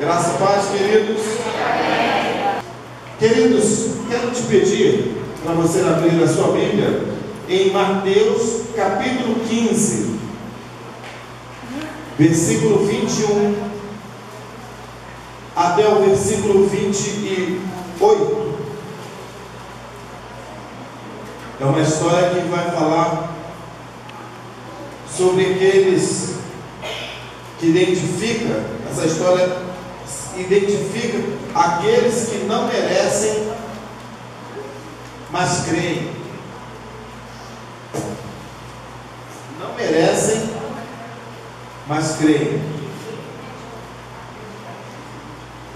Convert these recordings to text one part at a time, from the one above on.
Graça e paz, queridos. Queridos, quero te pedir para você abrir a sua Bíblia em Mateus capítulo 15, versículo 21 até o versículo 28. É uma história que vai falar sobre aqueles que essa história identifica aqueles que não merecem, mas creem. Não merecem, mas creem.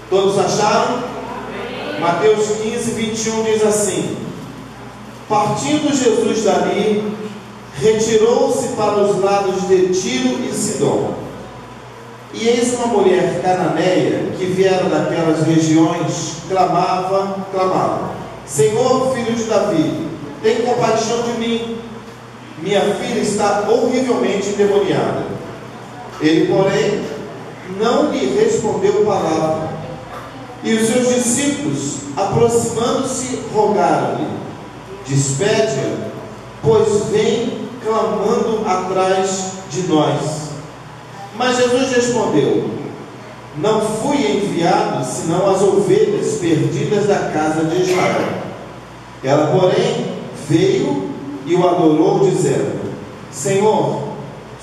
Todos acharam? Mateus 15, 21 diz assim: partindo Jesus dali, retirou-se para os lados de Tiro e Sidom. E eis uma mulher cananeia que viera daquelas regiões, clamava: Senhor, filho de Davi, tem compaixão de mim, minha filha está horrivelmente endemoniada. Ele, porém, não lhe respondeu palavra. E os seus discípulos, aproximando-se, rogaram-lhe: despede-a, pois vem clamando atrás de nós. Mas Jesus respondeu: não fui enviado senão as ovelhas perdidas da casa de Israel. Ela, porém, veio e o adorou, dizendo: Senhor,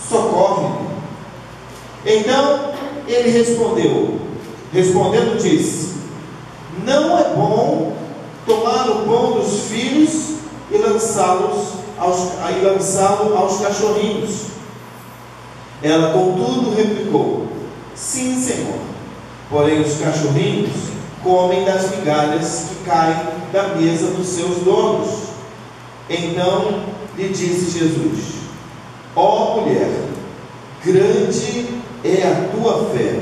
socorre-me. Então ele respondendo disse: não é bom tomar o pão dos filhos e lançá-lo aos cachorrinhos. Ela, contudo, replicou: sim, Senhor, porém os cachorrinhos comem das migalhas que caem da mesa dos seus donos. Então lhe disse Jesus: ó mulher, grande é a tua fé,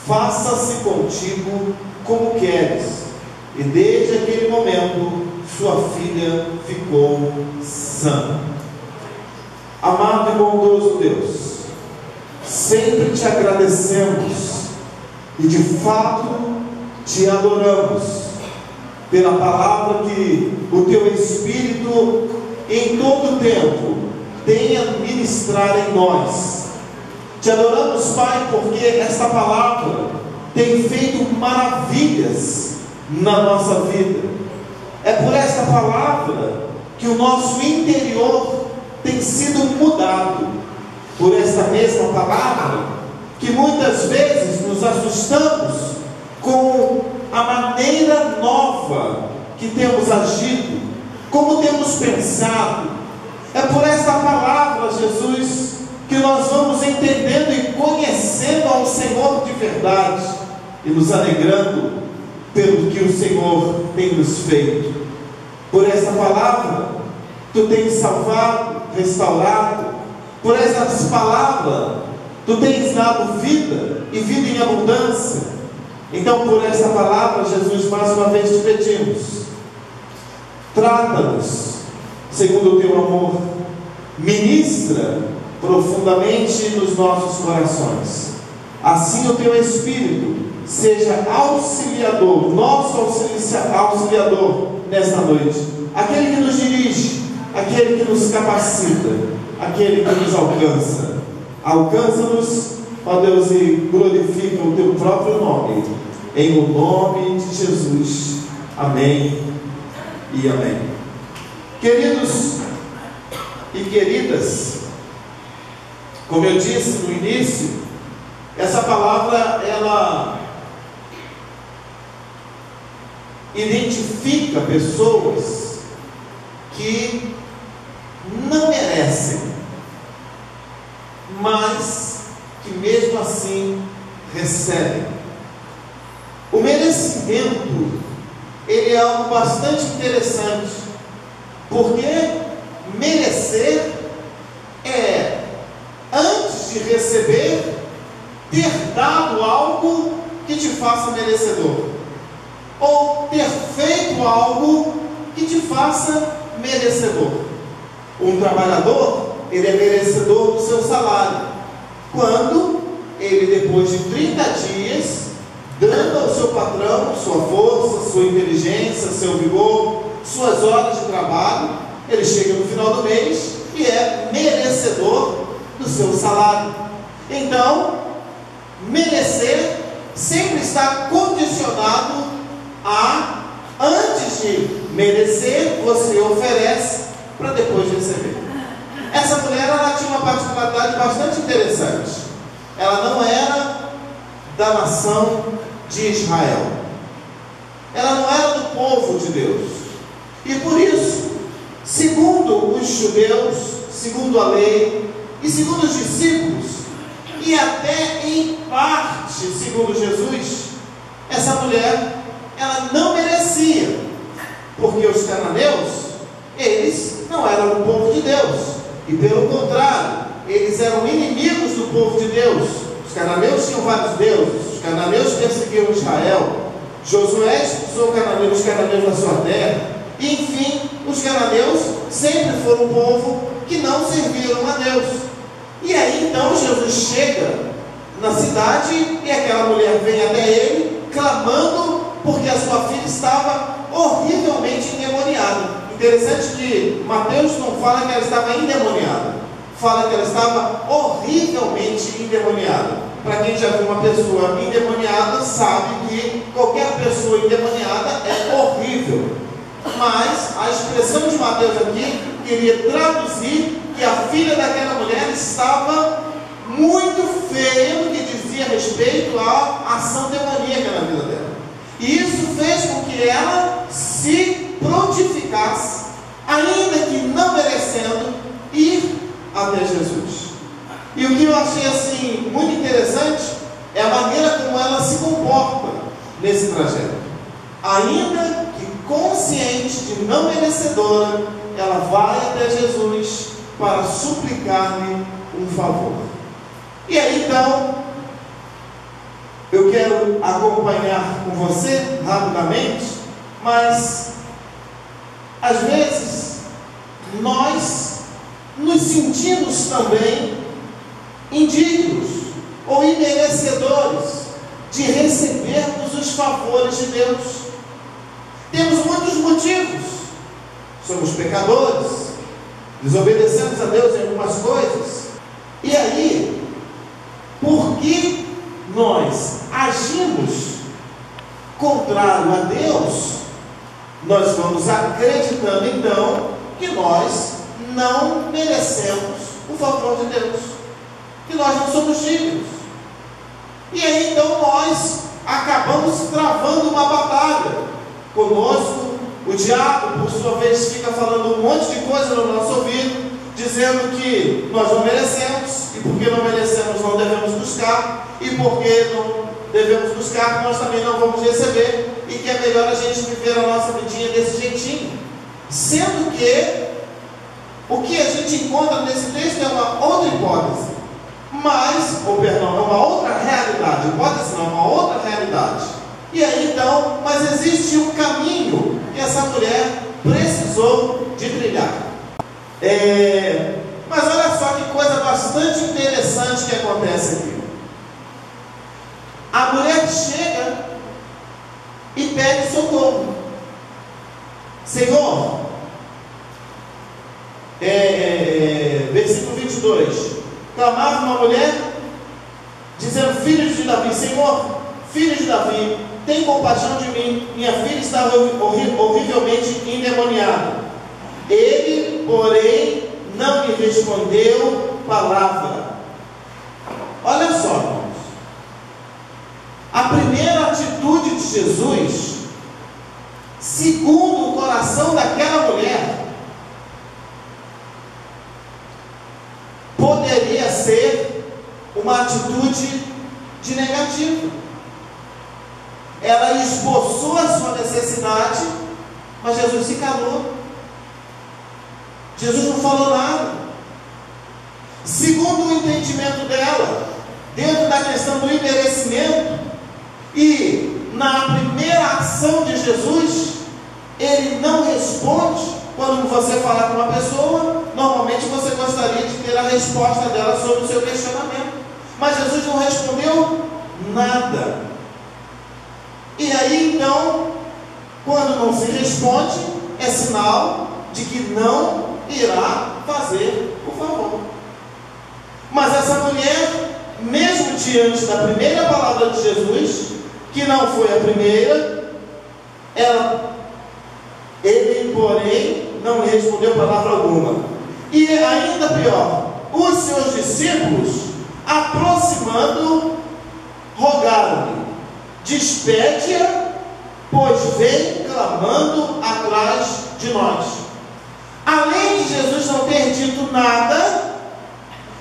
faça-se contigo como queres. E desde aquele momento sua filha ficou sã. Amado e bondoso Deus, sempre te agradecemos e de fato te adoramos pela palavra que o teu Espírito em todo tempo tem a ministrar em nós. Te adoramos, Pai, porque esta palavra tem feito maravilhas na nossa vida. É por esta palavra que o nosso interior tem sido mudado. Por esta mesma palavra que muitas vezes nos assustamos com a maneira nova que temos agido, como temos pensado. É por esta palavra, Jesus, que nós vamos entendendo e conhecendo ao Senhor de verdade e nos alegrando pelo que o Senhor tem nos feito. Por esta palavra tu tens salvado, restaurado. Por essas palavras tu tens dado vida e vida em abundância. Então, por essa palavra, Jesus, mais uma vez te pedimos: trata-nos segundo o teu amor, ministra profundamente nos nossos corações. Assim o teu Espírito seja auxiliador, nosso auxiliador nesta noite, aquele que nos dirige, aquele que nos capacita, aquele que nos alcança. Alcança-nos, ó Deus, e glorifica o teu próprio nome, em o nome de Jesus. Amém e amém. Queridos e queridas, como eu disse no início, essa palavra ela identifica pessoas que não merecem, mas que mesmo assim recebem. O merecimento, ele é algo bastante interessante, porque merecer é, antes de receber, ter dado algo que te faça merecedor, ou ter feito algo que te faça merecedor. Um trabalhador, ele é merecedor do seu salário quando ele, depois de 30 dias, seu patrão, sua força, sua inteligência, seu vigor, suas horas de trabalho. Ele chega no final do mês e é merecedor do seu salário. Então, merecer sempre está condicionado a, antes de merecer, você oferece para depois receber. Essa mulher, ela tinha uma particularidade bastante interessante. Ela não era da nação de Israel. Ela não era do povo de Deus. E por isso, segundo os judeus, segundo a lei e segundo os discípulos, e até em parte, segundo Jesus, essa mulher, ela não merecia, porque os cananeus, eles não eram o povo de Deus, e pelo contrário, eles eram inimigos do povo de Deus. Os cananeus tinham vários deuses, os cananeus perseguiam Israel, Josué expulsou os cananeus da sua terra, e enfim, os cananeus sempre foram um povo que não serviram a Deus. E aí então Jesus chega na cidade e aquela mulher vem até ele, clamando porque a sua filha estava horrivelmente endemoniada. Interessante que Mateus não fala que ela estava endemoniada, fala que ela estava horrivelmente endemoniada. Para quem já viu uma pessoa endemoniada, sabe que qualquer pessoa endemoniada é horrível. Mas a expressão de Mateus aqui queria traduzir que a filha daquela mulher estava muito feia no que dizia respeito à ação demoníaca na vida dela. E isso fez com que ela se prontificasse, ainda que não merecendo, ir até Jesus. E o que eu achei assim muito interessante é a maneira como ela se comporta nesse trajeto. Ainda que consciente de não merecedora, ela vai até Jesus para suplicar-lhe um favor. E aí então, eu quero acompanhar com você rapidamente, mas às vezes nós nos sentimos também indignos ou imerecedores de recebermos os favores de Deus. Temos muitos motivos. Somos pecadores, desobedecemos a Deus em algumas coisas. E aí, por que nós agimos contrário a Deus, nós vamos acreditando então que nós não merecemos o favor de Deus, que nós não somos dignos. E aí então nós acabamos travando uma batalha conosco. O diabo, por sua vez, fica falando um monte de coisa no nosso ouvido, dizendo que nós não merecemos, e porque não merecemos não devemos buscar, e porque não devemos buscar nós também não vamos receber, e que é melhor a gente viver a nossa vidinha desse jeitinho. Sendo que o que a gente encontra nesse texto é uma outra hipótese, é uma outra realidade. Hipótese não, é uma outra realidade. E aí então, mas existe um caminho que essa mulher precisou de trilhar. Mas olha só que coisa bastante interessante que acontece aqui. A mulher chega e pede socorro. Senhor, versículo 22, clamava uma mulher dizendo: filho de Davi, Senhor, filho de Davi, tem compaixão de mim, minha filha está horrivelmente endemoniada. Ele, porém, não lhe respondeu palavra. Olha só, irmãos, a primeira atitude de Jesus, segundo o coração daquela mulher, poderia ser uma atitude de negativo. Ela esboçou a sua necessidade, mas Jesus se calou. Jesus não falou nada. Segundo o entendimento dela, dentro da questão do imerecimento, e na primeira ação de Jesus, ele não responde. Quando você falar com uma pessoa, normalmente você gostaria de ter a resposta dela sobre o seu questionamento, mas Jesus não respondeu nada. E aí então, quando não se responde, é sinal de que não irá fazer o favor. Mas essa mulher, mesmo diante da primeira palavra de Jesus, que não foi a primeira, ele, porém, não lhe respondeu palavra alguma. E ainda pior, os seus discípulos, aproximando, rogaram-lhe: despede-a, pois vem clamando atrás de nós. Além de Jesus não ter dito nada,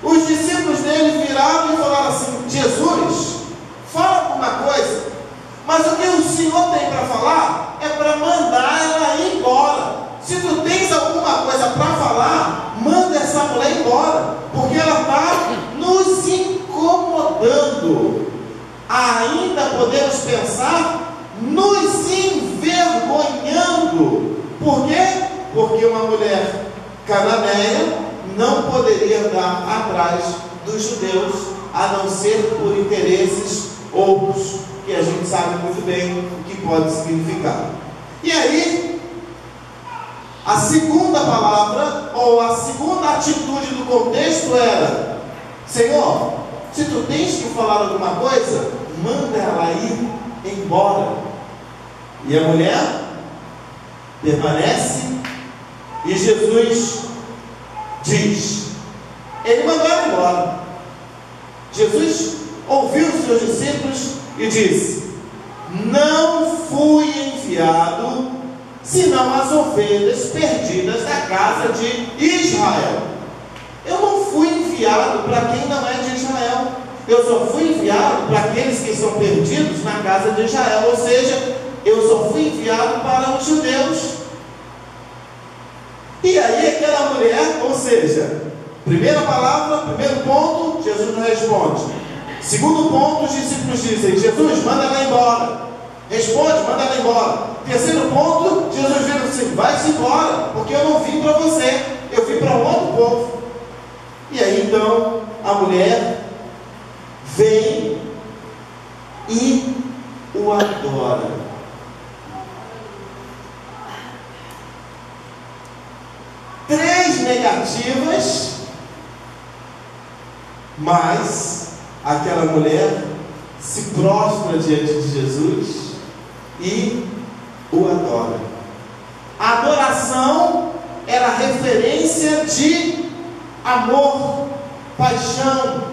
os discípulos dele viraram e falaram assim: Jesus, fala alguma coisa, mas o que o Senhor tem para falar é para mandar ela ir embora. Se tu tens alguma coisa para falar, manda essa mulher embora, porque ela está nos incomodando. Ainda podemos pensar, nos envergonhando. Por quê? Porque uma mulher cananeia não poderia dar atrás dos judeus, a não ser por interesses outros, que a gente sabe muito bem o que pode significar. E aí, a segunda palavra, ou a segunda atitude do contexto era: Senhor, se tu tens que falar alguma coisa, manda ela ir embora. E a mulher permanece, e Jesus diz, ele mandou ela embora. Jesus ouviu os seus discípulos e disse: não fui enviado senão as ovelhas perdidas da casa de Israel. Eu não fui enviado para quem não é de Israel. Eu só fui enviado para aqueles que são perdidos na casa de Israel. Ou seja, eu só fui enviado para os judeus. E aí aquela mulher, ou seja, primeira palavra, primeiro ponto, Jesus não responde. Segundo ponto, os discípulos dizem: Jesus, manda ela embora. Responde, manda ela embora. Terceiro ponto, Jesus vira assim: vai-se embora, porque eu não vim para você, eu vim para um outro povo. E aí então a mulher vem e o adora. Três negativas, mas aquela mulher se prostra diante de Jesus e o adora. A adoração era referência de amor, paixão,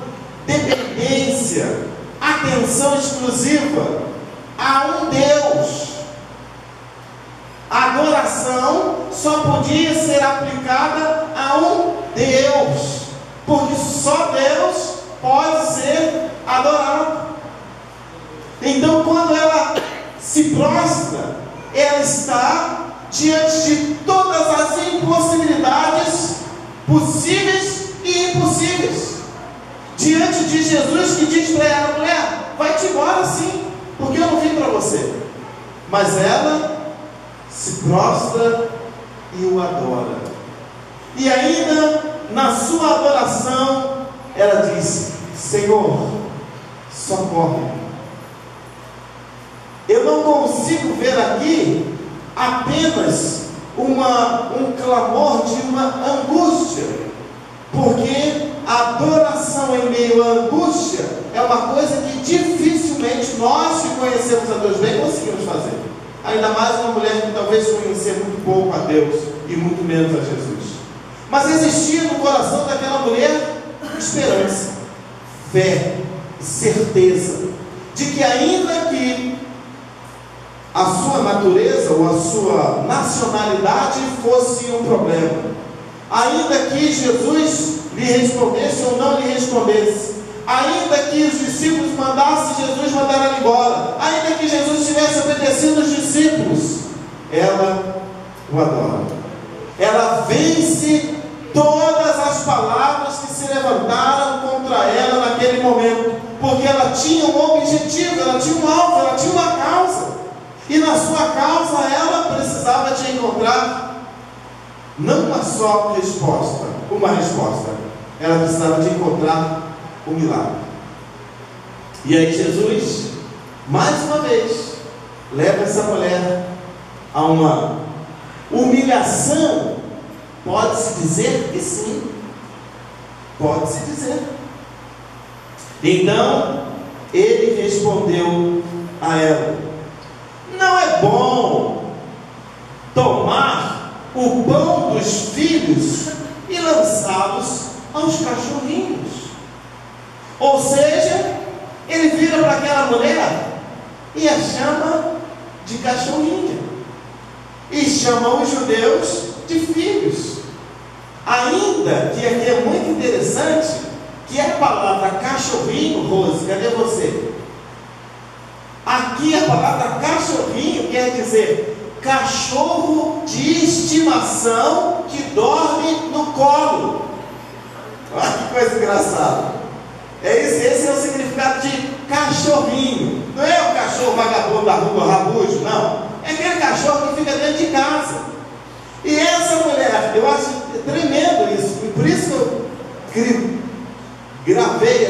dependência, atenção exclusiva a um Deus. A adoração só podia ser aplicada a um Deus, porque só Deus pode ser adorado. Então, quando ela se prostra, ela está diante de todas as impossibilidades possíveis e impossíveis, diante de Jesus, que diz para ela: mulher, vai-te embora sim, porque eu não vim para você. Mas ela se prostra e o adora. E ainda na sua adoração ela diz: Senhor, socorre-me. Eu não consigo ver aqui apenas um clamor de uma angústia, porque a adoração em meio à angústia é uma coisa que dificilmente nós, que conhecemos a Deus bem, conseguimos fazer. Ainda mais uma mulher que talvez conhecia muito pouco a Deus e muito menos a Jesus. Mas existia no coração daquela mulher esperança, fé, certeza de que, ainda que a sua natureza ou a sua nacionalidade fosse um problema, ainda que Jesus lhe respondesse ou não lhe respondesse, ainda que os discípulos mandassem Jesus mandar ela embora, ainda que Jesus tivesse obedecido os discípulos, ela o adora. Ela vence todas as palavras que se levantaram contra ela naquele momento, porque ela tinha um objetivo, ela tinha um alvo, ela tinha uma causa. E na sua causa ela precisava de encontrar não uma só resposta, ela precisava de encontrar um milagre. E aí Jesus, mais uma vez, leva essa mulher a uma humilhação? Pode-se dizer que sim. Pode-se dizer. Então, ele respondeu a ela: não é bom tomar o pão dos filhos e lançá-los aos cachorrinhos. Ou seja, ele vira para aquela mulher e a chama de cachorrinha, e chama os judeus de filhos. Ainda que aqui é muito interessante que a palavra cachorrinho, Rose, cadê você? Aqui a palavra cachorrinho quer dizer cachorro de estimação que dorme no colo. Olha que coisa engraçada. Esse é o significado de cachorrinho. Não é o cachorro vagabundo da rua, rabujo, não. É aquele cachorro que fica dentro de casa. E essa mulher, eu acho tremendo isso. E por isso que eu gravei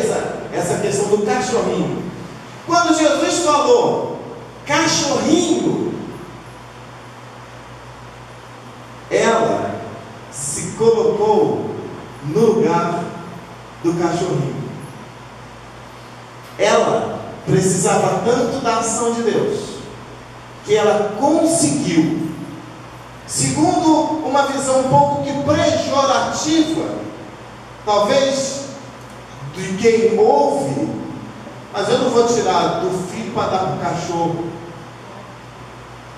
essa questão do cachorrinho. Quando Jesus falou cachorrinho, ela se colocou no lugar do cachorrinho. Ela precisava tanto da ação de Deus que ela conseguiu, segundo uma visão um pouco que pejorativa, talvez de quem ouve, mas eu não vou tirar do filho para dar para o cachorro.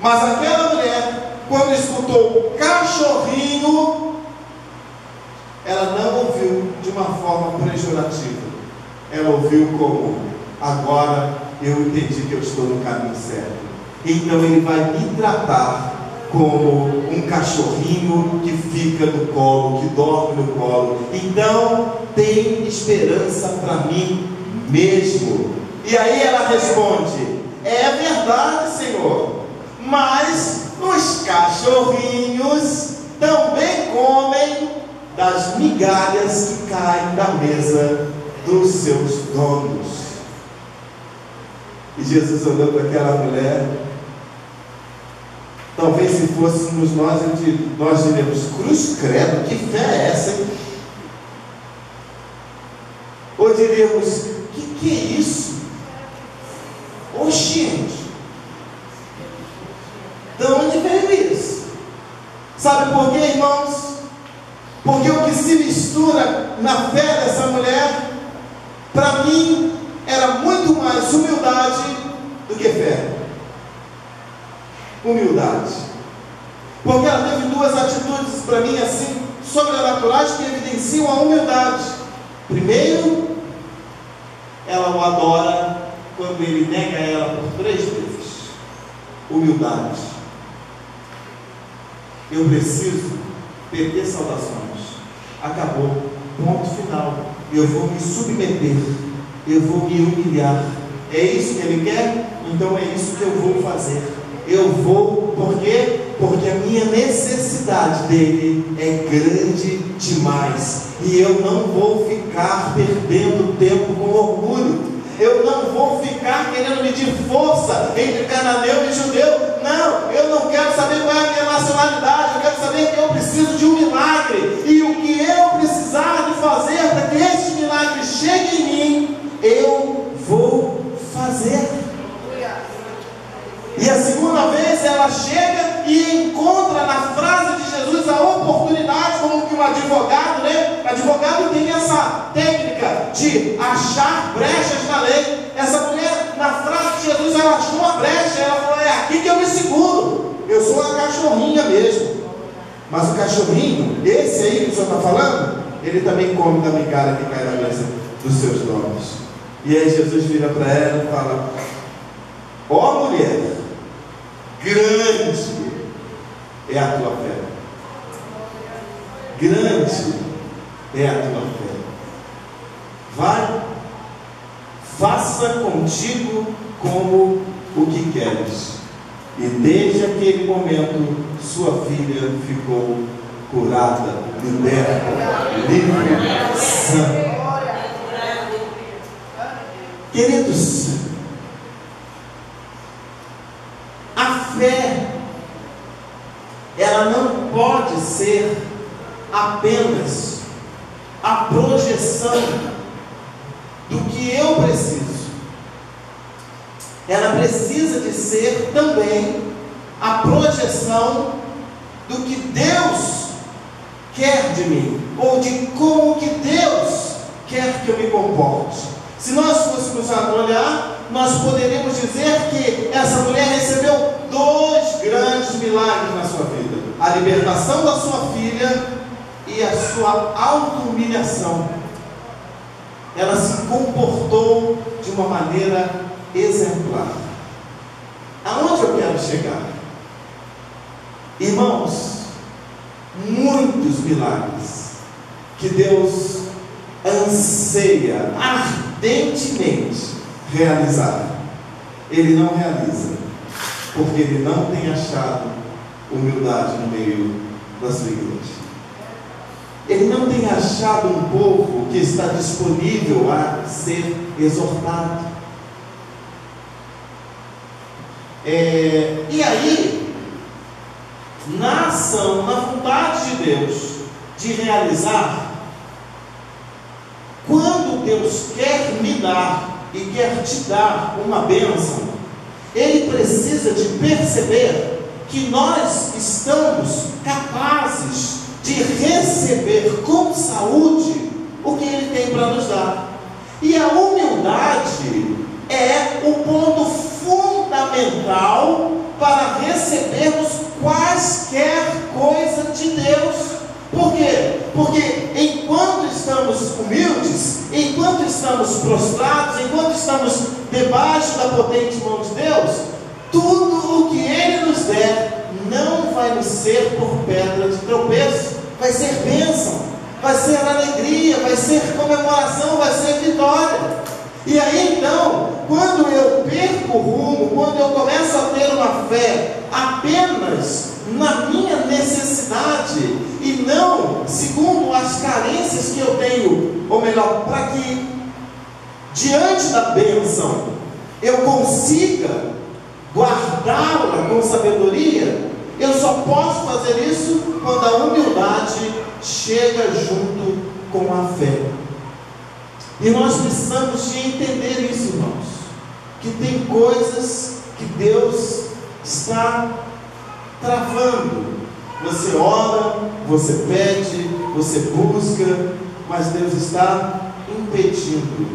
Mas aquela mulher, quando escutou cachorrinho, ela não ouviu de uma forma pejorativa. Ela ouviu como: agora eu entendi que eu estou no caminho certo. Então ele vai me tratar como um cachorrinho que fica no colo, que dorme no colo. Então tem esperança para mim mesmo. E aí ela responde: é verdade, Senhor, mas os cachorrinhos também comem das migalhas que caem da mesa dos seus donos. E Jesus olhou para aquela mulher. Talvez se fôssemos nós diríamos: cruz credo, que fé é essa, hein? Ou diríamos: que é isso? Ô gente, de onde veio isso? Sabe por quê, irmãos? Porque o que se mistura na fé dessa mulher, para mim, era muito mais humildade do que fé. Humildade. Porque ela teve duas atitudes, para mim, assim, sobrenaturais, que evidenciam a humildade. Primeiro, ela o adora quando ele nega ela por 3 vezes. Humildade. Eu preciso perder saudações. Acabou. Ponto final. Eu vou me submeter. Eu vou me humilhar. É isso que ele quer? Então é isso que eu vou fazer. Eu vou, por quê? Porque a minha necessidade dele é grande demais. E eu não vou ficar perdendo tempo com orgulho. Eu não vou ficar querendo medir força entre cananeu e judeu. Não, eu não quero saber qual é a minha nacionalidade. Eu quero saber que eu preciso de um milagre. E o que eu precisar de fazer para que esse milagre chegue em mim, eu vou fazer. E a segunda vez ela chega e encontra na frase de Jesus a oportunidade, como que um advogado, né? Advogado tem essa técnica de achar brechas na lei. Essa mulher, na frase de Jesus, ela achou uma brecha. Ela falou: é aqui que eu me seguro. Eu sou uma cachorrinha mesmo. Mas o cachorrinho, esse aí que o senhor está falando, ele também come da migalha que cai na mesa dos seus donos. E aí Jesus vira para ela e fala: ó mulher, grande é a tua fé. Grande é a tua fé. Vai, faça contigo como o que queres. E desde aquele momento, sua filha ficou curada, liberta, livre, sã. A fé, ela não pode ser apenas a projeção do que eu preciso. Ela precisa de ser também a projeção do que Deus quer de mim, ou de como que Deus quer que eu me comporte. Se nós fôssemos olhar, nós poderíamos dizer que essa mulher recebeu 2 grandes milagres na sua vida: a libertação da sua filha e a sua auto-humilhação. Ela se comportou de uma maneira exemplar. Aonde eu quero chegar? Irmãos, muitos milagres que Deus anseia ardentemente realizar, Ele não realiza, porque Ele não tem achado humildade no meio da sua igreja. Ele não tem achado um povo que está disponível a ser exortado. E aí, na ação, na vontade de Deus de realizar, quando Deus quer me dar e quer te dar uma bênção, Ele precisa de perceber que nós estamos capazes de receber com saúde o que Ele tem para nos dar. E a humildade é o ponto fundamental para recebermos quaisquer coisa de Deus. Por quê? Porque enquanto estamos humildes, enquanto estamos prostrados, enquanto estamos debaixo da potente mão de Deus, tudo o que Ele nos der não vai nos ser por pedra de tropeço, vai ser bênção, vai ser alegria, vai ser comemoração, vai ser vitória. E aí então, quando eu perco o rumo, quando eu começo a ter uma fé apenas na minha necessidade e não segundo as carências que eu tenho, ou melhor, para que diante da bênção eu consiga guardá-la com sabedoria, eu só posso fazer isso quando a humildade chega junto com a fé. E nós precisamos de entender isso, irmãos, que tem coisas que Deus está travando. Você ora, você pede, você busca, mas Deus está impedindo.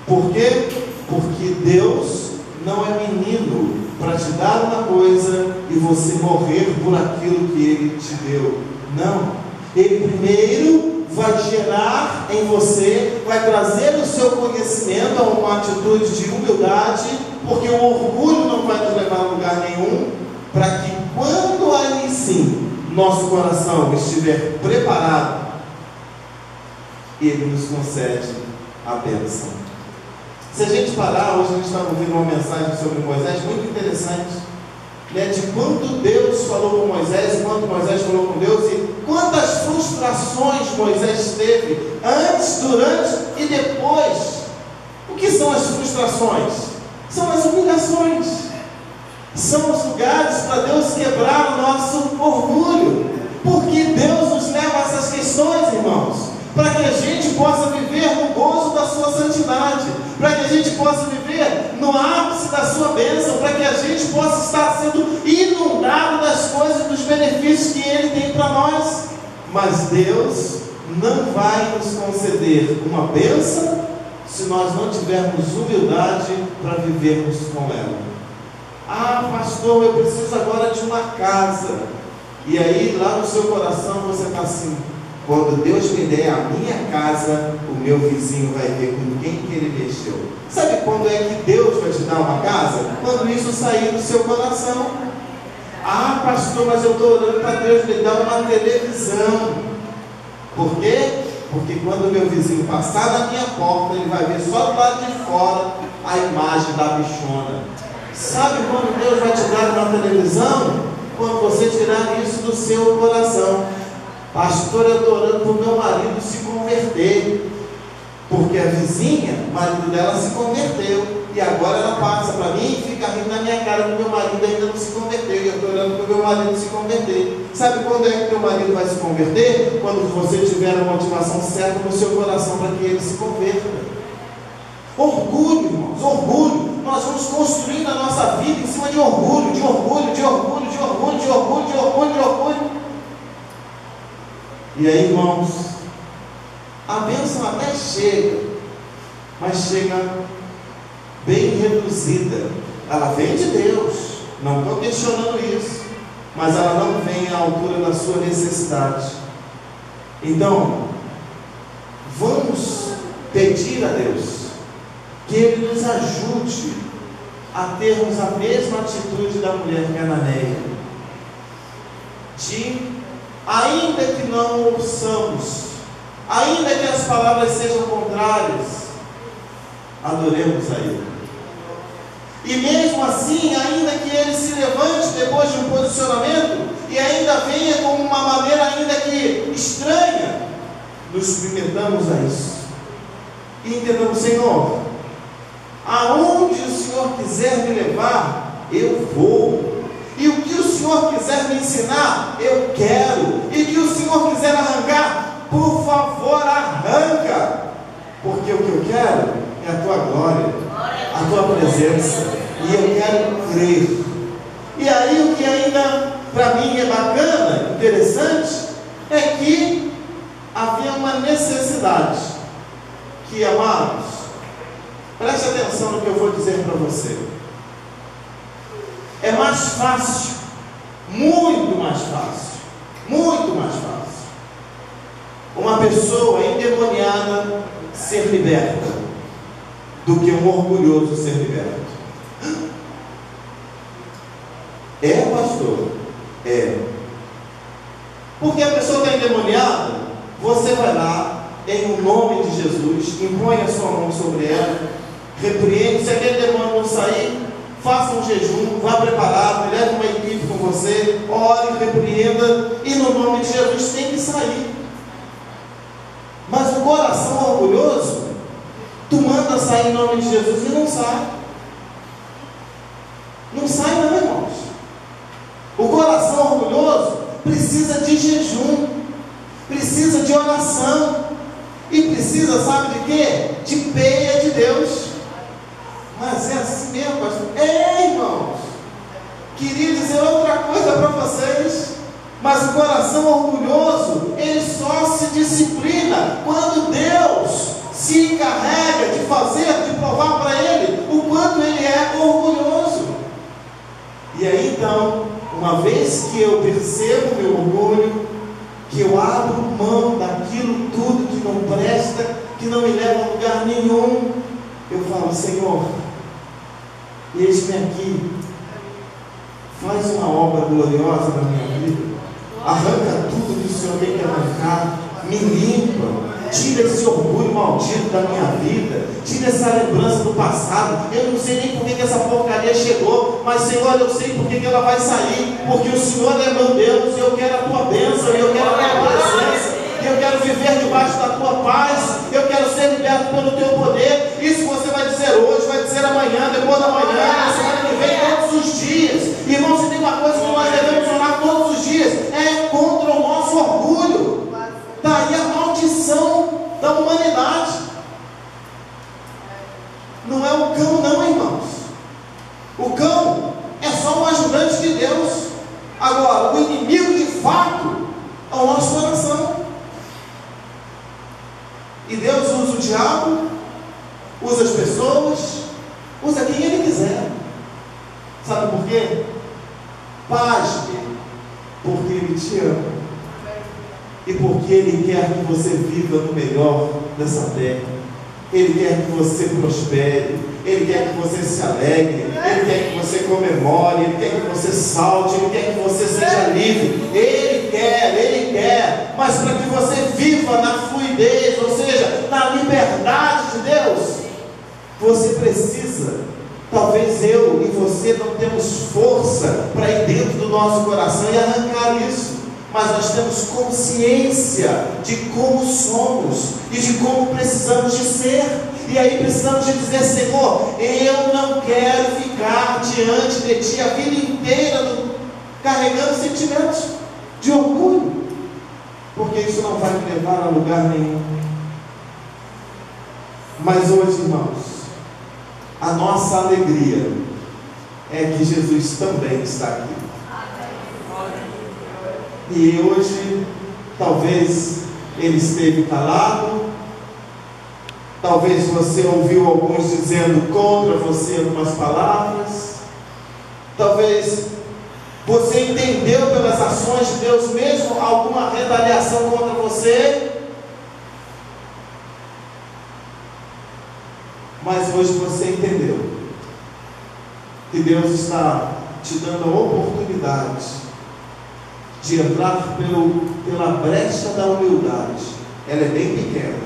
Por quê? Porque Deus não é menino para te dar uma coisa e você morrer por aquilo que Ele te deu. Não. Ele primeiro vai gerar em você, vai trazer o seu conhecimento a uma atitude de humildade, porque o orgulho não vai nos levar a lugar nenhum, para que quando aí sim nosso coração estiver preparado, Ele nos concede a bênção. Se a gente parar, hoje a gente estava ouvindo uma mensagem sobre Moisés, muito interessante, né, de quanto Deus falou com Moisés, e quanto Moisés falou com Deus, e quantas frustrações Moisés teve, antes, durante e depois. O que são as frustrações? São as humilhações, são os lugares para Deus quebrar o nosso orgulho, porque Deus nos leva a essas questões, irmãos, para que a gente possa viver no gozo da sua santidade, para que a gente possa viver no ápice da sua bênção, para que a gente possa estar sendo inundado das coisas, dos benefícios que Ele tem para nós. Mas Deus não vai nos conceder uma bênção se nós não tivermos humildade para vivermos com ela. Ah, pastor, eu preciso agora de uma casa. E aí lá no seu coração você está assim: quando Deus me der a minha casa, o meu vizinho vai ver com quem que ele mexeu. Sabe quando é que Deus vai te dar uma casa? Quando isso sair do seu coração. Ah, pastor, mas eu estou orando para Deus me dar uma televisão. Por quê? Porque quando o meu vizinho passar na minha porta, ele vai ver só do lado de fora a imagem da bichona. Sabe quando Deus vai te dar uma televisão? Quando você tirar isso do seu coração. Pastor, eu estou orando para o meu marido se converter, porque a vizinha, o marido dela se converteu, e agora ela passa para mim e fica rindo na minha cara que meu marido ainda não se converteu. marido se converter. Sabe quando é que teu marido vai se converter? Quando você tiver a motivação certa no seu coração para que ele se converta. Orgulho, irmãos, orgulho. Nós vamos construindo a nossa vida em cima de orgulho, de orgulho, de orgulho, de orgulho, de orgulho, de orgulho, de orgulho. E aí, irmãos, a bênção até chega, mas chega bem reduzida. Ela vem de Deus, não estou questionando isso, mas ela não vem à altura da sua necessidade. Então, vamos pedir a Deus que Ele nos ajude a termos a mesma atitude da mulher cananeia, de, ainda que não ouçamos, ainda que as palavras sejam contrárias, adoremos a Ele. E mesmo assim, ainda que Ele se levante depois de um posicionamento e ainda venha com uma maneira ainda que estranha, nos submetamos a isso e entendamos: Senhor, aonde o Senhor quiser me levar, eu vou. E o que o Senhor quiser me ensinar, eu quero. E o que o Senhor quiser arrancar, por favor, arranca. Porque o que eu quero é a Tua glória, a Tua presença. E eu quero crer. E aí o que ainda para mim é bacana, interessante, é que havia uma necessidade. Que, amados, preste atenção no que eu vou dizer para você. É mais fácil, muito mais fácil, uma pessoa endemoniada ser liberta do que um orgulhoso ser liberto. É, pastor? É. Porque a pessoa está endemoniada, você vai lá, em nome de Jesus, impõe a sua mão sobre ela, repreende. Se aquele demônio não sair, faça um jejum, vá preparado, leve uma equipe com você, ore, repreenda, e no nome de Jesus tem que sair. Mas o coração orgulhoso, tu manda sair em nome de Jesus e não sai. Não sai não, irmãos. O coração orgulhoso precisa de jejum, precisa de oração, e precisa, sabe de quê? De peia de Deus. Mas é assim mesmo, pastor? É, irmãos. Queria dizer outra coisa para vocês, mas o coração orgulhoso, ele só se disciplina quando Deus se encarrega de fazer, de provar para ele o quanto ele é orgulhoso. E aí então, uma vez que eu percebo meu orgulho, que eu abro mão daquilo tudo que não presta, que não me leva a lugar nenhum, eu falo: Senhor, eis-me aqui, faz uma obra gloriosa na minha vida, arranca tudo que o Senhor tem que arrancar, me limpa, tira esse orgulho maldito da minha vida, tira essa lembrança do passado. Eu não sei nem por que essa porcaria chegou, mas Senhor, eu sei por que ela vai sair, porque o Senhor é meu Deus, e eu quero a Tua bênção, e eu quero a Tua presença, e eu quero viver debaixo da Tua paz, eu quero ser liberto pelo Teu poder. Isso você vai dizer hoje, vai dizer amanhã, depois da manhã, na semana que vem, todos os dias. Irmão, se tem uma coisa que nós devemos orar todos os dias, é contra o nosso orgulho. Daí a maldição da humanidade. Não é o cão não, irmãos. O cão é só um ajudante de Deus. Agora, o inimigo de fato é o nosso coração. E Deus usa o diabo, usa as pessoas, usa quem Ele quiser. Sabe por quê? Pasme, porque Ele te ama. E porque Ele quer que você viva no melhor dessa terra. Ele quer que você prospere, Ele quer que você se alegre, Ele quer que você comemore, Ele quer que você salte, Ele quer que você seja livre. Ele quer, mas para que você viva na fluidez, ou seja, na liberdade de Deus, você precisa. Talvez eu e você não temos força para ir dentro do nosso coração e arrancar isso, mas nós temos consciência de como somos e de como precisamos de ser. E aí precisamos de dizer: Senhor, eu não quero ficar diante de Ti a vida inteira carregando sentimentos de orgulho, porque isso não vai me levar a lugar nenhum. Mas hoje, irmãos, a nossa alegria é que Jesus também está aqui. E hoje, talvez ele esteve calado, talvez você ouviu alguns dizendo contra você algumas palavras, talvez você entendeu pelas ações de Deus mesmo alguma retaliação contra você, mas hoje você entendeu que Deus está te dando a oportunidade de entrar pela brecha da humildade. Ela é bem pequena,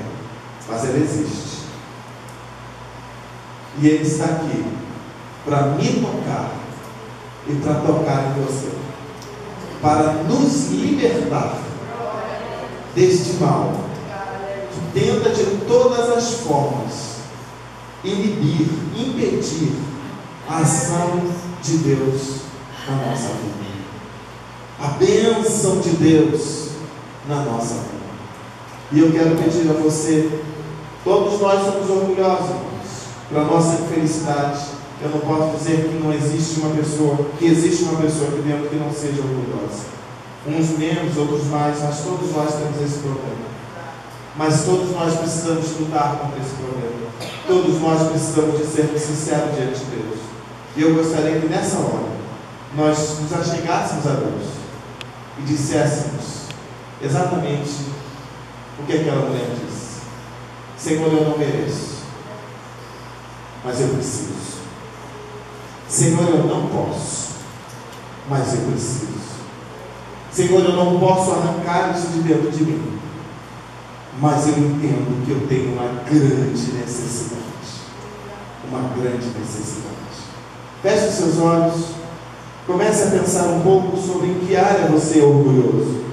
mas ela existe. E Ele está aqui para me tocar e para tocar em você, para nos libertar deste mal que tenta de todas as formas inibir, impedir a ação de Deus na nossa vida, a bênção de Deus na nossa vida. E eu quero pedir a você, todos nós somos orgulhosos, para nossa infelicidade. Eu não posso dizer que não existe uma pessoa, que existe uma pessoa aqui dentro que não seja orgulhosa. Uns menos, outros mais, mas todos nós temos esse problema. Mas todos nós precisamos lutar contra esse problema. Todos nós precisamos de ser sinceros diante de Deus. E eu gostaria que nessa hora nós nos achegássemos a Deus e disséssemos exatamente o que aquela mulher disse: Senhor, eu não mereço, mas eu preciso. Senhor, eu não posso, mas eu preciso. Senhor, eu não posso arrancar isso de dentro de mim, mas eu entendo que eu tenho uma grande necessidade. Uma grande necessidade. Feche os seus olhos. Comece a pensar um pouco sobre em que área você é orgulhoso.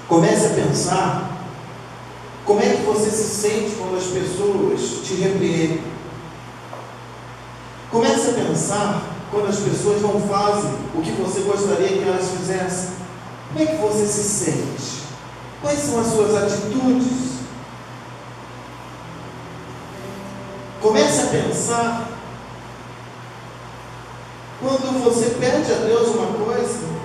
Comece a pensar como é que você se sente quando as pessoas te repreendem. Comece a pensar quando as pessoas não fazem o que você gostaria que elas fizessem. Como é que você se sente? Quais são as suas atitudes? Comece a pensar quando você pede a Deus uma coisa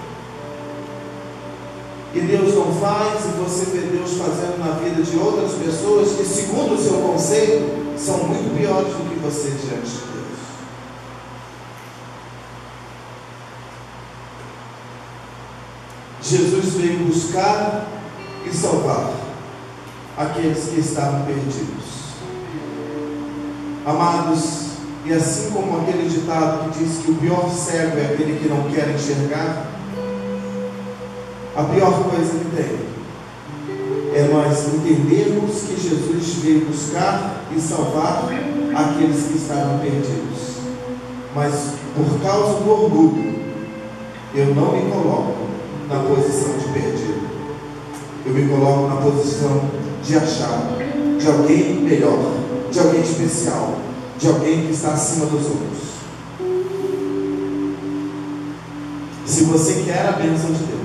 e Deus não faz, e você vê Deus fazendo na vida de outras pessoas que, segundo o seu conceito, são muito piores do que você diante de Deus. Jesus veio buscar e salvar aqueles que estavam perdidos. Amados, e assim como aquele ditado que diz que o pior cego é aquele que não quer enxergar, a pior coisa que tem é nós entendermos que Jesus veio buscar e salvar aqueles que estavam perdidos, mas por causa do orgulho eu não me coloco na posição de perdido, eu me coloco na posição de achar de alguém melhor, de alguém especial, de alguém que está acima dos outros. Se você quer a bênção de Deus,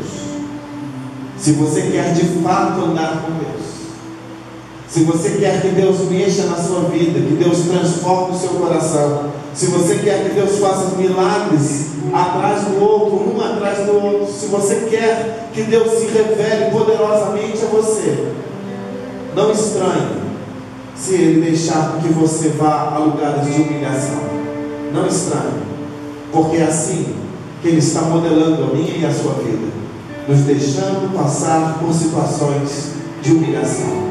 se você quer de fato andar com Deus, se você quer que Deus mexa na sua vida, que Deus transforme o seu coração, se você quer que Deus faça milagres atrás do outro, um atrás do outro, se você quer que Deus se revele poderosamente a você, não estranhe se Ele deixar com que você vá a lugares de humilhação. Não estranhe, porque é assim que Ele está modelando a minha e a sua vida, nos deixando passar por situações de humilhação.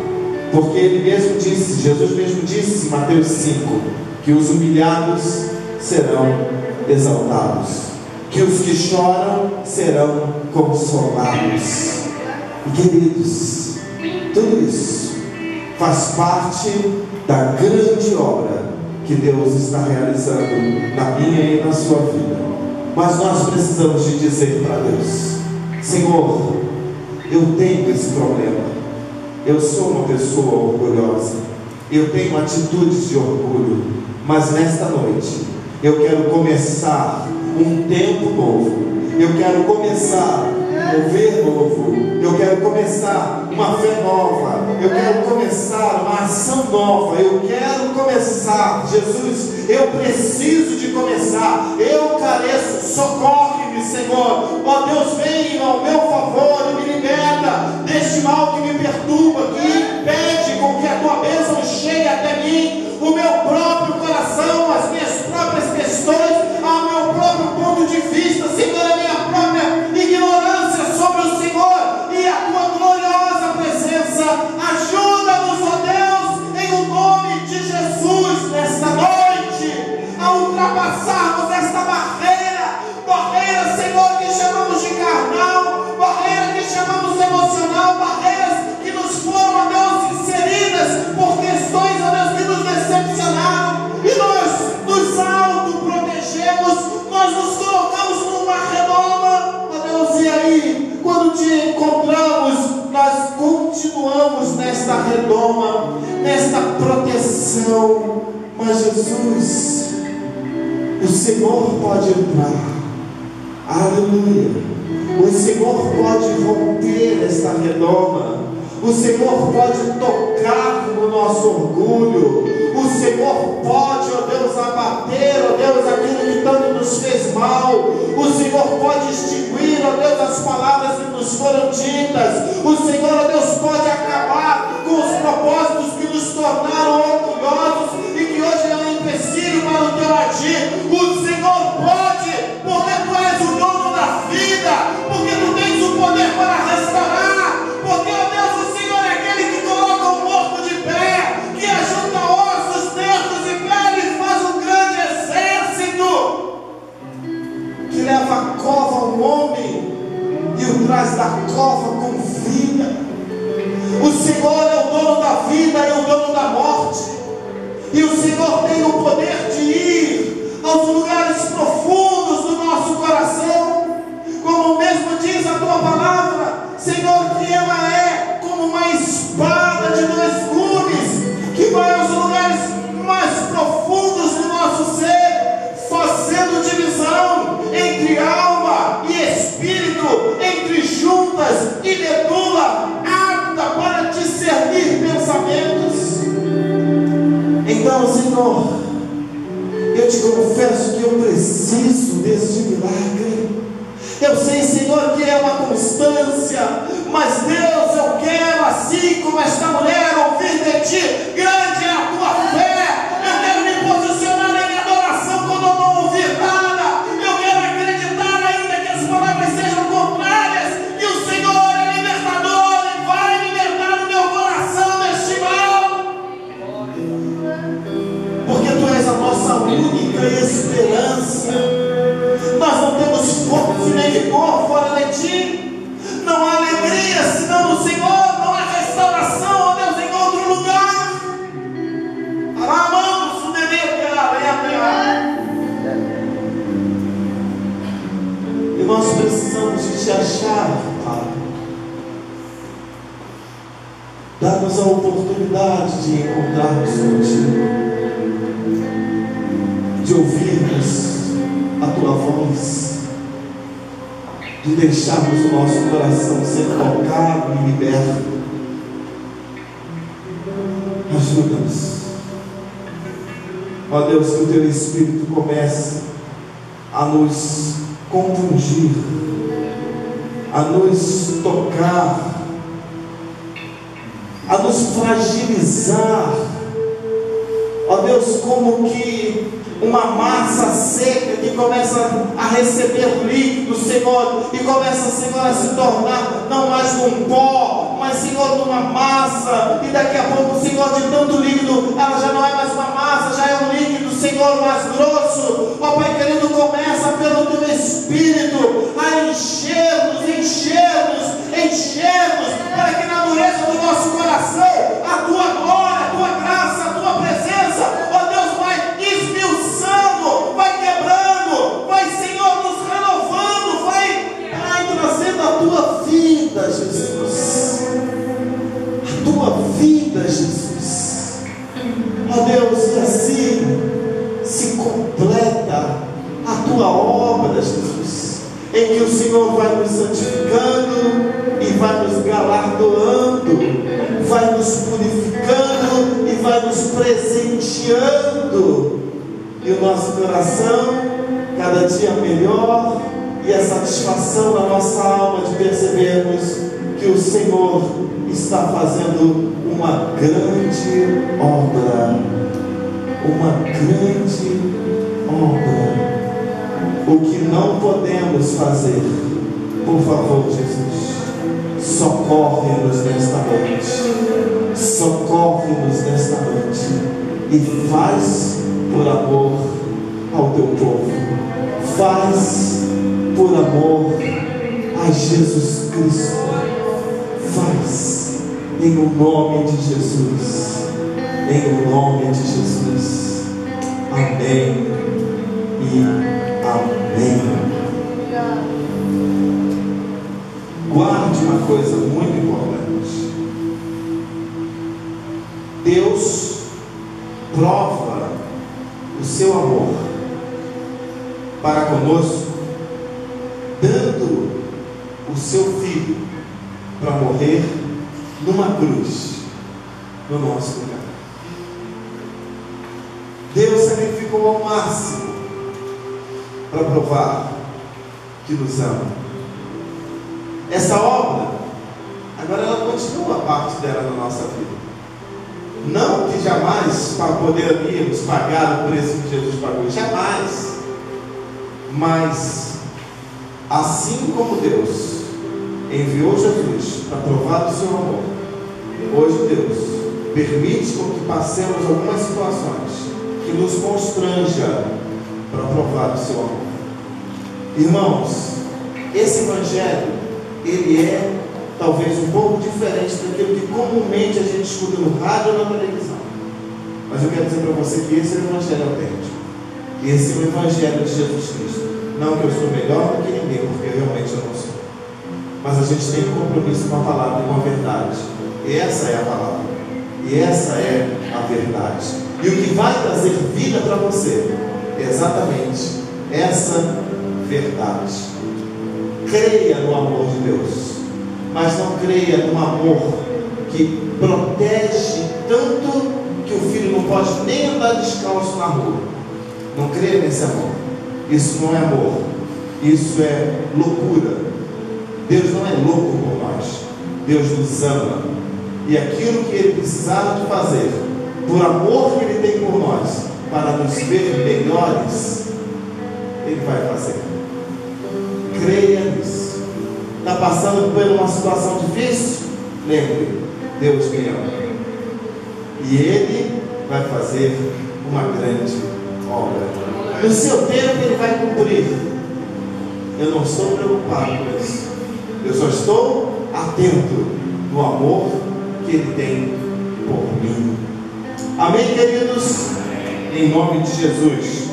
Porque Ele mesmo disse, Jesus mesmo disse em Mateus 5, que os humilhados serão exaltados, que os que choram serão consolados. E queridos, tudo isso faz parte da grande obra que Deus está realizando na minha e na sua vida. Mas nós precisamos de dizer para Deus: Senhor, eu tenho esse problema, eu sou uma pessoa orgulhosa, eu tenho atitudes de orgulho, mas nesta noite eu quero começar um tempo novo, eu quero começar um mover novo, eu quero começar uma fé nova, eu quero começar uma ação nova, eu quero começar. Jesus, eu preciso de começar, eu careço, socorre-me, Senhor. Ó Deus, venha ao meu favor e me liberta deste mal que me perturba, que impede com que a tua bênção chegue até mim, o meu próprio coração, as minhas próprias questões, ao meu próprio ponto de vista, Senhor, a minha própria ignorância sobre o Senhor e a tua gloriosa presença. Ajuda-nos, ó Deus, em o nome de Jesus, nesta noite, a ultrapassarmos esta barreira, Senhor, que chamamos de carnal, barreira que chamamos emocional, barreiras que nos foram, ó Deus, inseridas por questões, ó Deus, que nos decepcionaram, e nós nos autoprotegemos, nós nos colocamos numa redoma, ó Deus, e aí, quando te encontramos, nós continuamos nesta redoma, nesta proteção. Mas Jesus, o Senhor pode entrar, aleluia, o Senhor pode romper esta redoma, o Senhor pode tocar no nosso orgulho, o Senhor pode, ó Deus, abater, ó Deus, aquilo que tanto nos fez mal, o Senhor pode extinguir, ó Deus, as palavras que nos foram ditas, o Senhor, ó Deus, pode acabar com os propósitos que nos tornaram orgulhosos e que hoje é um empecilho para o teu agir. O Senhor pode, porque tu és o dono da vida, porque tu tens o poder para restaurar, porque, ó Deus, o Senhor é aquele que coloca o morto de pé, que ajunta ossos, nervos e pele e faz um grande exército, que leva a cova ao homem e o traz da cova com vida. O Senhor é o dono da vida e o dono da morte, e o Senhor tem o poder de ir aos lugares profundos do nosso coração, como mesmo diz a tua palavra, Senhor, que ela é como uma espada de 2 gumes, que vai aos lugares mais profundos do nosso ser, fazendo divisão entre alma e espírito, entre juntas e medula, apta para discernir pensamentos. Então, Senhor, eu te confesso que eu preciso deste milagre. Eu sei, Senhor, que é uma constância, mas Deus, eu quero, assim como esta mulher, ouvir de ti: grande é a tua fé. Eu quero me posicionar em adoração quando eu não ouvir nada. Eu quero acreditar, ainda que as palavras sejam contrárias, que o Senhor é libertador e vai libertar o meu coração deste mal, porque tu és a nossa única esperança. Nós não temos força nem vigor fora de ti. Não há alegria senão no Senhor. Não há restauração, ó Deus, em outro lugar. Amamos o e nós precisamos de te achar, Pai. Dá-nos a oportunidade de encontrarmos contigo, de ouvirmos a tua voz, de deixarmos o nosso coração ser tocado e liberto. Ajuda-nos, ó Deus, que o teu Espírito comece a nos compungir, a nos tocar, a nos fragilizar, ó Deus, como que uma massa seca que começa a receber líquido, Senhor, e começa, Senhor, a se tornar não mais um pó, mas, Senhor, numa massa, e daqui a pouco, Senhor, de tanto líquido, ela já não é mais uma massa, já é um líquido, Senhor, mais grosso. Ó Pai querido, começa pelo teu Espírito a encher-nos, para que na dureza do nosso coração, a tua glória, a tua graça, a tua presença, ó Deus, vai esmiuçando, vai quebrando, vai, Senhor, nos renovando, vai trazendo a tua vida, Jesus. A tua vida, Jesus. tua obra, Jesus, em que o Senhor vai nos santificando e vai nos galardoando, vai nos purificando e vai nos presenteando, e o nosso coração cada dia melhor, e a satisfação na nossa alma de percebermos que o Senhor está fazendo uma grande obra, uma grande obra. O que não podemos fazer, por favor, Jesus, socorre-nos nesta noite, socorre-nos nesta noite, e faz por amor ao teu povo, faz por amor a Jesus Cristo, faz em o nome de Jesus, em o nome de Jesus. Amém e amém. Guarde uma coisa muito importante: Deus prova o seu amor para conosco, dando o seu filho para morrer numa cruz no nosso lugar. Deus sacrificou ao máximo para provar que nos ama. Essa obra, agora ela continua a parte dela na nossa vida. Não que jamais poderíamos pagar o preço que Jesus pagou, jamais. Mas, assim como Deus enviou Jesus para provar o seu amor, hoje Deus permite com que passemos algumas situações que nos constranja para provar o seu amor. Irmãos, esse evangelho, ele é talvez um pouco diferente daquilo que comumente a gente escuta no rádio ou na televisão. Mas eu quero dizer para você que esse é o evangelho autêntico. Esse é o evangelho de Jesus Cristo. Não que eu sou melhor do que ninguém, porque realmente eu não sou. Mas a gente tem um compromisso com a palavra e com a verdade. E essa é a palavra. E essa é a verdade. E o que vai trazer vida para você é exatamente essa verdade. Creia no amor de Deus, mas não creia num amor que protege tanto que o filho não pode nem andar descalço na rua. Não creia nesse amor. Isso não é amor, isso é loucura. Deus não é louco por nós, Deus nos ama, e aquilo que Ele precisava de fazer, por amor que Ele tem por nós, para nos ver melhores, Ele vai fazer. Creia nisso. Está passando por uma situação difícil? Lembre, Deus me ama, e Ele vai fazer uma grande obra. No seu tempo Ele vai cumprir. Eu não estou preocupado com isso. Eu só estou atento no amor que Ele tem por mim. Amém, queridos? Em nome de Jesus.